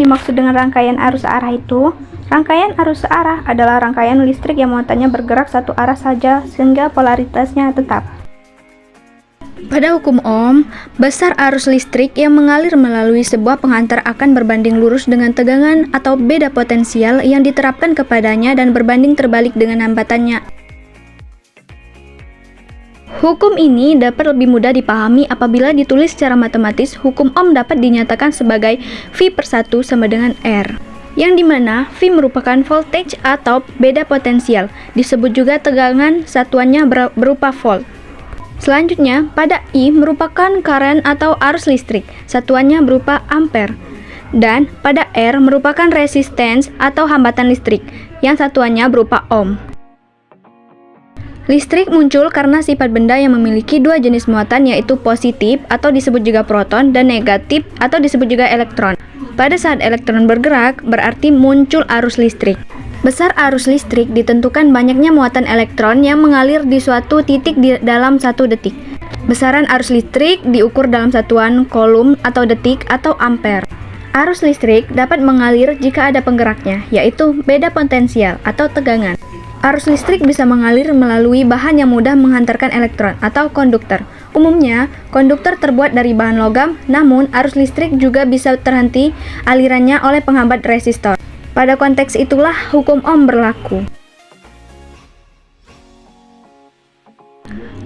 yang dimaksud dengan rangkaian arus searah itu? Rangkaian arus searah adalah rangkaian listrik yang muatannya bergerak satu arah saja sehingga polaritasnya tetap. Pada hukum Ohm, besar arus listrik yang mengalir melalui sebuah penghantar akan berbanding lurus dengan tegangan atau beda potensial yang diterapkan kepadanya dan berbanding terbalik dengan hambatannya. Hukum ini dapat lebih mudah dipahami apabila ditulis secara matematis. Hukum Ohm dapat dinyatakan sebagai V/1 sama dengan R, yang dimana V merupakan voltage atau beda potensial, disebut juga tegangan, satuannya berupa volt. Selanjutnya, pada I merupakan current atau arus listrik, satuannya berupa ampere. Dan pada R merupakan resistance atau hambatan listrik, yang satuannya berupa ohm. Listrik muncul karena sifat benda yang memiliki dua jenis muatan, yaitu positif atau disebut juga proton dan negatif atau disebut juga elektron. Pada saat elektron bergerak, berarti muncul arus listrik. Besar arus listrik ditentukan banyaknya muatan elektron yang mengalir di suatu titik dalam 1 detik. Besaran arus listrik diukur dalam satuan coulomb atau detik atau ampere. Arus listrik dapat mengalir jika ada penggeraknya, yaitu beda potensial atau tegangan. Arus listrik bisa mengalir melalui bahan yang mudah menghantarkan elektron atau konduktor. Umumnya, konduktor terbuat dari bahan logam, namun arus listrik juga bisa terhenti alirannya oleh penghambat resistor. Pada konteks itulah hukum Ohm berlaku.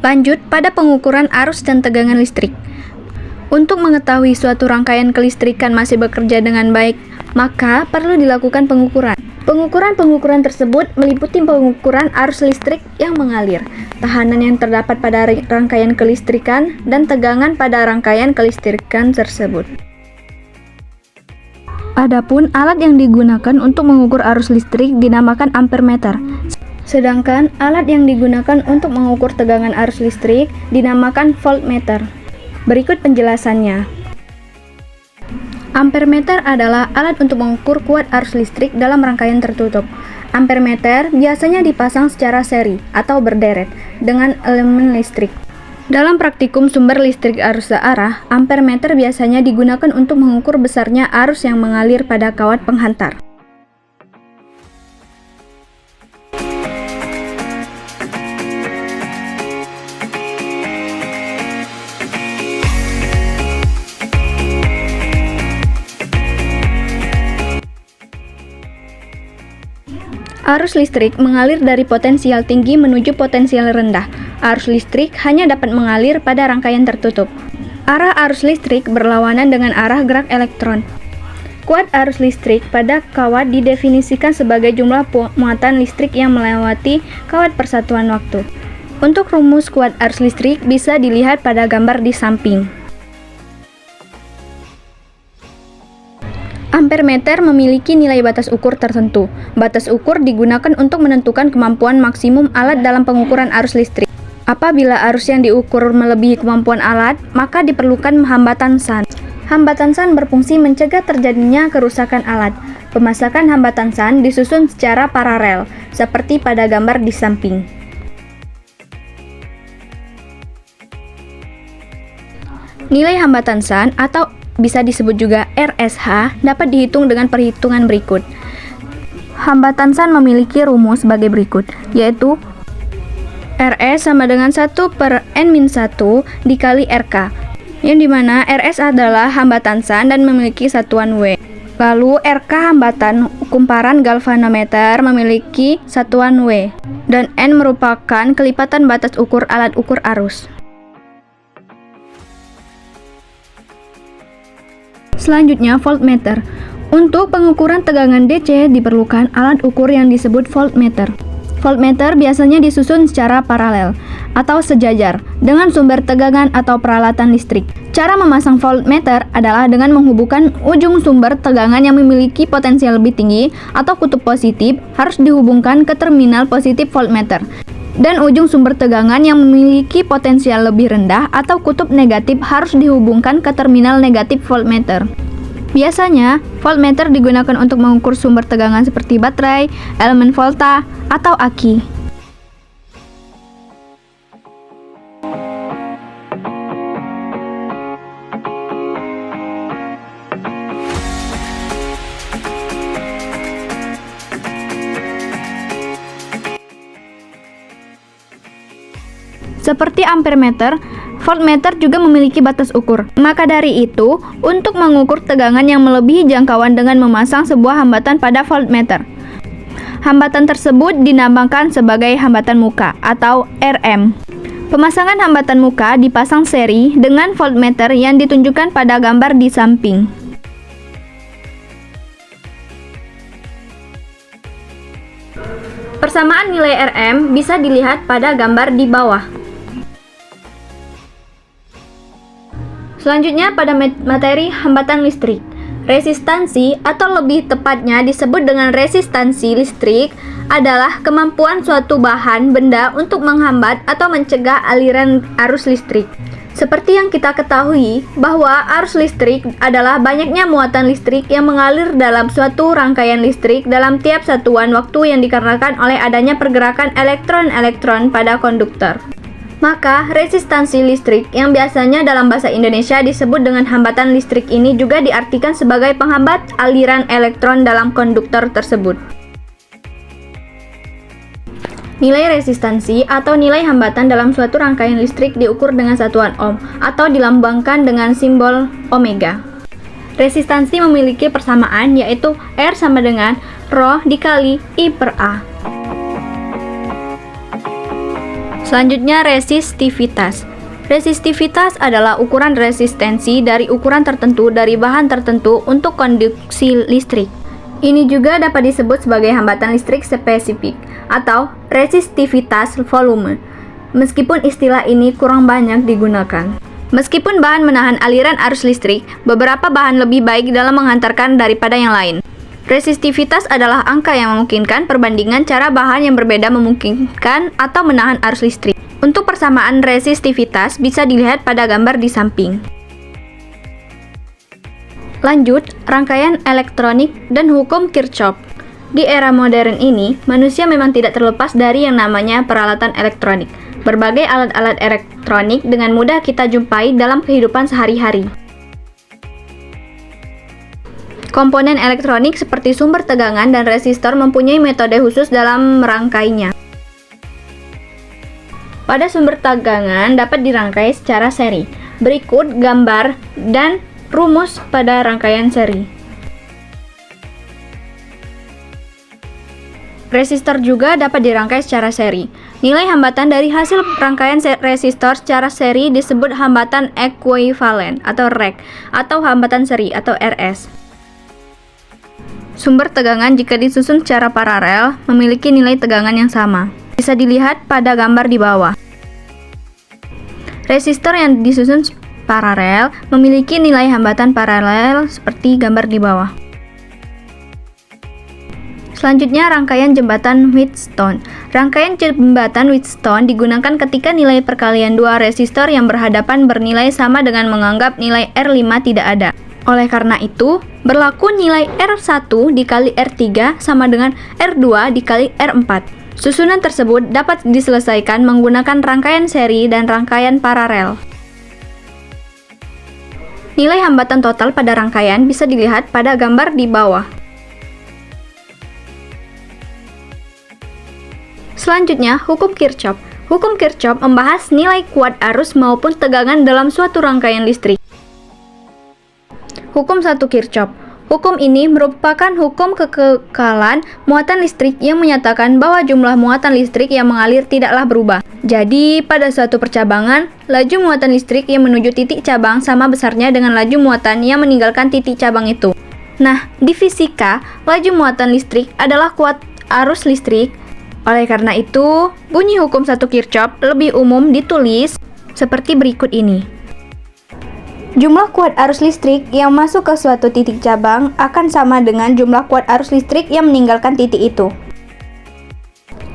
Lanjut pada pengukuran arus dan tegangan listrik. Untuk mengetahui suatu rangkaian kelistrikan masih bekerja dengan baik, maka perlu dilakukan pengukuran. Pengukuran tersebut meliputi pengukuran arus listrik yang mengalir, tekanan yang terdapat pada rangkaian kelistrikan, dan tegangan pada rangkaian kelistrikan tersebut. Adapun alat yang digunakan untuk mengukur arus listrik dinamakan ampermeter. Sedangkan alat yang digunakan untuk mengukur tegangan arus listrik dinamakan voltmeter. Berikut penjelasannya. Ampermeter adalah alat untuk mengukur kuat arus listrik dalam rangkaian tertutup. Ampermeter biasanya dipasang secara seri atau berderet dengan elemen listrik. Dalam praktikum sumber listrik arus searah, ampermeter biasanya digunakan untuk mengukur besarnya arus yang mengalir pada kawat penghantar. Arus listrik mengalir dari potensial tinggi menuju potensial rendah. Arus listrik hanya dapat mengalir pada rangkaian tertutup. Arah arus listrik berlawanan dengan arah gerak elektron. Kuat arus listrik pada kawat didefinisikan sebagai jumlah muatan listrik yang melewati kawat persatuan waktu. Untuk rumus kuat arus listrik bisa dilihat pada gambar di samping. Ampermeter memiliki nilai batas ukur tertentu. Batas ukur digunakan untuk menentukan kemampuan maksimum alat dalam pengukuran arus listrik. Apabila arus yang diukur melebihi kemampuan alat, maka diperlukan hambatan shunt. Hambatan shunt berfungsi mencegah terjadinya kerusakan alat. Pemasangan hambatan shunt disusun secara paralel, seperti pada gambar di samping. Nilai hambatan shunt atau bisa disebut juga RSH dapat dihitung dengan perhitungan berikut. Hambatan shunt memiliki rumus sebagai berikut, yaitu RS sama dengan 1/n-1 dikali RK, yang dimana RS adalah hambatan shunt dan memiliki satuan W. Lalu RK hambatan kumparan galvanometer memiliki satuan W, dan N merupakan kelipatan batas ukur alat ukur arus. Selanjutnya, voltmeter. Untuk pengukuran tegangan DC diperlukan alat ukur yang disebut voltmeter. Voltmeter biasanya disusun secara paralel atau sejajar dengan sumber tegangan atau peralatan listrik. Cara memasang voltmeter adalah dengan menghubungkan ujung sumber tegangan yang memiliki potensial lebih tinggi atau kutub positif harus dihubungkan ke terminal positif voltmeter, dan ujung sumber tegangan yang memiliki potensial lebih rendah atau kutub negatif harus dihubungkan ke terminal negatif voltmeter. Biasanya, voltmeter digunakan untuk mengukur sumber tegangan seperti baterai, elemen volta, atau aki. Seperti ampermeter, voltmeter juga memiliki batas ukur. Maka dari itu, untuk mengukur tegangan yang melebihi jangkauan dengan memasang sebuah hambatan pada voltmeter. Hambatan tersebut dinamakan sebagai hambatan muka atau RM. Pemasangan hambatan muka dipasang seri dengan voltmeter yang ditunjukkan pada gambar di samping. Persamaan nilai RM bisa dilihat pada gambar di bawah. Selanjutnya pada materi hambatan listrik. Resistansi atau lebih tepatnya disebut dengan resistansi listrik adalah kemampuan suatu bahan benda untuk menghambat atau mencegah aliran arus listrik. Seperti yang kita ketahui bahwa arus listrik adalah banyaknya muatan listrik yang mengalir dalam suatu rangkaian listrik dalam tiap satuan waktu yang dikarenakan oleh adanya pergerakan elektron-elektron pada konduktor. Maka, resistansi listrik yang biasanya dalam bahasa Indonesia disebut dengan hambatan listrik ini juga diartikan sebagai penghambat aliran elektron dalam konduktor tersebut. Nilai resistansi atau nilai hambatan dalam suatu rangkaian listrik diukur dengan satuan ohm atau dilambangkan dengan simbol omega. Resistansi memiliki persamaan yaitu R sama dengan Rho dikali I per A. Selanjutnya resistivitas. Resistivitas adalah ukuran resistensi dari ukuran tertentu dari bahan tertentu untuk konduksi listrik. Ini juga dapat disebut sebagai hambatan listrik spesifik atau resistivitas volume. Meskipun istilah ini kurang banyak digunakan. Meskipun bahan menahan aliran arus listrik, beberapa bahan lebih baik dalam menghantarkan daripada yang lain. Resistivitas adalah angka yang memungkinkan perbandingan cara bahan yang berbeda memungkinkan atau menahan arus listrik. Untuk persamaan resistivitas bisa dilihat pada gambar di samping. Lanjut, rangkaian elektronik dan hukum Kirchhoff. Di era modern ini, manusia memang tidak terlepas dari yang namanya peralatan elektronik. Berbagai alat-alat elektronik dengan mudah kita jumpai dalam kehidupan sehari-hari. Komponen elektronik seperti sumber tegangan dan resistor mempunyai metode khusus dalam merangkainya. Pada sumber tegangan dapat dirangkai secara seri. Berikut gambar dan rumus pada rangkaian seri. Resistor juga dapat dirangkai secara seri. Nilai hambatan dari hasil rangkaian resistor secara seri disebut hambatan ekuivalen atau REK atau hambatan seri atau RS. Sumber tegangan jika disusun secara paralel memiliki nilai tegangan yang sama. Bisa dilihat pada gambar di bawah. Resistor yang disusun paralel memiliki nilai hambatan paralel seperti gambar di bawah. Selanjutnya rangkaian jembatan Wheatstone. Rangkaian jembatan Wheatstone digunakan ketika nilai perkalian dua resistor yang berhadapan bernilai sama dengan menganggap nilai R5 tidak ada. Oleh karena itu, berlaku nilai R1 dikali R3 sama dengan R2 dikali R4. Susunan tersebut dapat diselesaikan menggunakan rangkaian seri dan rangkaian paralel. Nilai hambatan total pada rangkaian bisa dilihat pada gambar di bawah. Selanjutnya, hukum Kirchhoff. Hukum Kirchhoff membahas nilai kuat arus maupun tegangan dalam suatu rangkaian listrik. Hukum 1 Kirchhoff. Hukum ini merupakan hukum kekekalan muatan listrik yang menyatakan bahwa jumlah muatan listrik yang mengalir tidaklah berubah. Jadi, pada suatu percabangan, laju muatan listrik yang menuju titik cabang sama besarnya dengan laju muatan yang meninggalkan titik cabang itu. Nah, di fisika, laju muatan listrik adalah kuat arus listrik. Oleh karena itu, bunyi hukum 1 Kirchhoff lebih umum ditulis seperti berikut ini. Jumlah kuat arus listrik yang masuk ke suatu titik cabang akan sama dengan jumlah kuat arus listrik yang meninggalkan titik itu.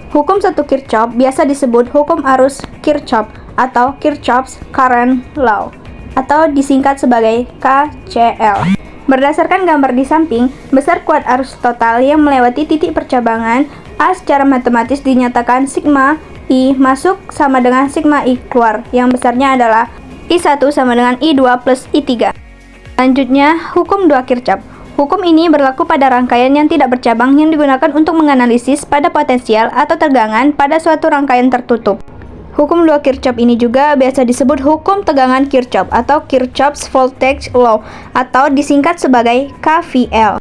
Hukum 1 Kirchhoff biasa disebut hukum arus Kirchhoff atau Kirchhoff's Current Law atau disingkat sebagai KCL. Berdasarkan gambar di samping, besar kuat arus total yang melewati titik percabangan A secara matematis dinyatakan sigma I masuk sama dengan sigma I keluar, yang besarnya adalah I1 sama dengan I2 plus I3. Selanjutnya, hukum 2 Kirchhoff. Hukum ini berlaku pada rangkaian yang tidak bercabang yang digunakan untuk menganalisis pada potensial atau tegangan pada suatu rangkaian tertutup. Hukum 2 Kirchhoff ini juga biasa disebut hukum tegangan Kirchhoff atau Kirchhoff's Voltage Law atau disingkat sebagai KVL.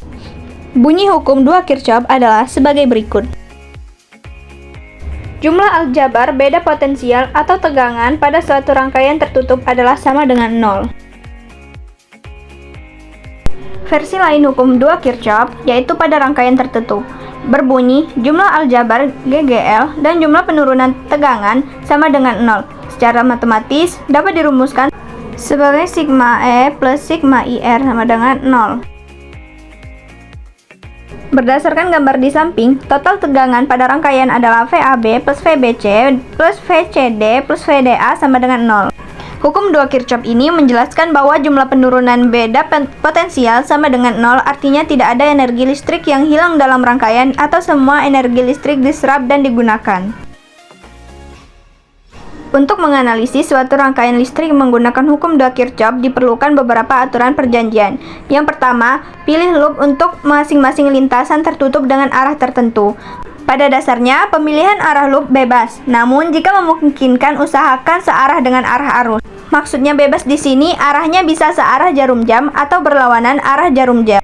Bunyi hukum 2 Kirchhoff adalah sebagai berikut. Jumlah aljabar beda potensial atau tegangan pada suatu rangkaian tertutup adalah sama dengan 0. Versi lain hukum 2 Kirchhoff yaitu pada rangkaian tertutup berbunyi jumlah aljabar GGL dan jumlah penurunan tegangan sama dengan 0. Secara matematis dapat dirumuskan sebagai sigma E plus sigma IR sama dengan 0. Berdasarkan gambar di samping, total tegangan pada rangkaian adalah VAB plus VBC plus VCD plus VDA sama dengan 0. Hukum 2 Kirchhoff ini menjelaskan bahwa jumlah penurunan beda potensial sama dengan 0, artinya tidak ada energi listrik yang hilang dalam rangkaian atau semua energi listrik diserap dan digunakan. Untuk menganalisis suatu rangkaian listrik menggunakan hukum 2 Kirchhoff diperlukan beberapa aturan perjanjian. Yang pertama, pilih loop untuk masing-masing lintasan tertutup dengan arah tertentu. Pada dasarnya, pemilihan arah loop bebas, namun jika memungkinkan usahakan searah dengan arah arus. Maksudnya bebas di sini arahnya bisa searah jarum jam atau berlawanan arah jarum jam.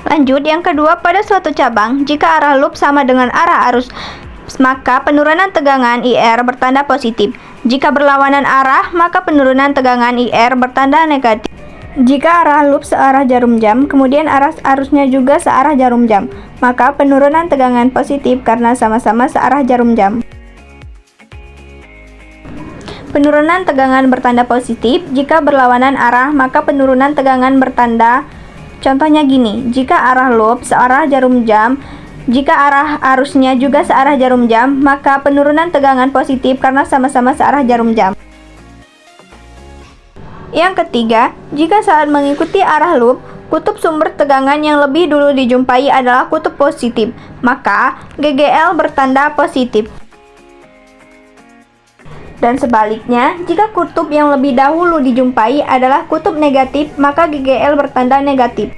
Lanjut, yang kedua, pada suatu cabang, jika arah loop sama dengan arah arus, maka penurunan tegangan IR bertanda positif. Jika berlawanan arah, maka penurunan tegangan IR bertanda negatif. Jika arah loop searah jarum jam, kemudian arah arusnya juga searah jarum jam, maka penurunan tegangan positif karena sama-sama searah jarum jam. Penurunan tegangan bertanda positif. Jika berlawanan arah, maka penurunan tegangan bertanda. Contohnya gini, jika arah loop searah jarum jam, jika arah arusnya juga searah jarum jam, maka penurunan tegangan positif karena sama-sama searah jarum jam. Yang ketiga, jika saat mengikuti arah loop, kutub sumber tegangan yang lebih dulu dijumpai adalah kutub positif, maka GGL bertanda positif. Dan sebaliknya, jika kutub yang lebih dahulu dijumpai adalah kutub negatif, maka GGL bertanda negatif.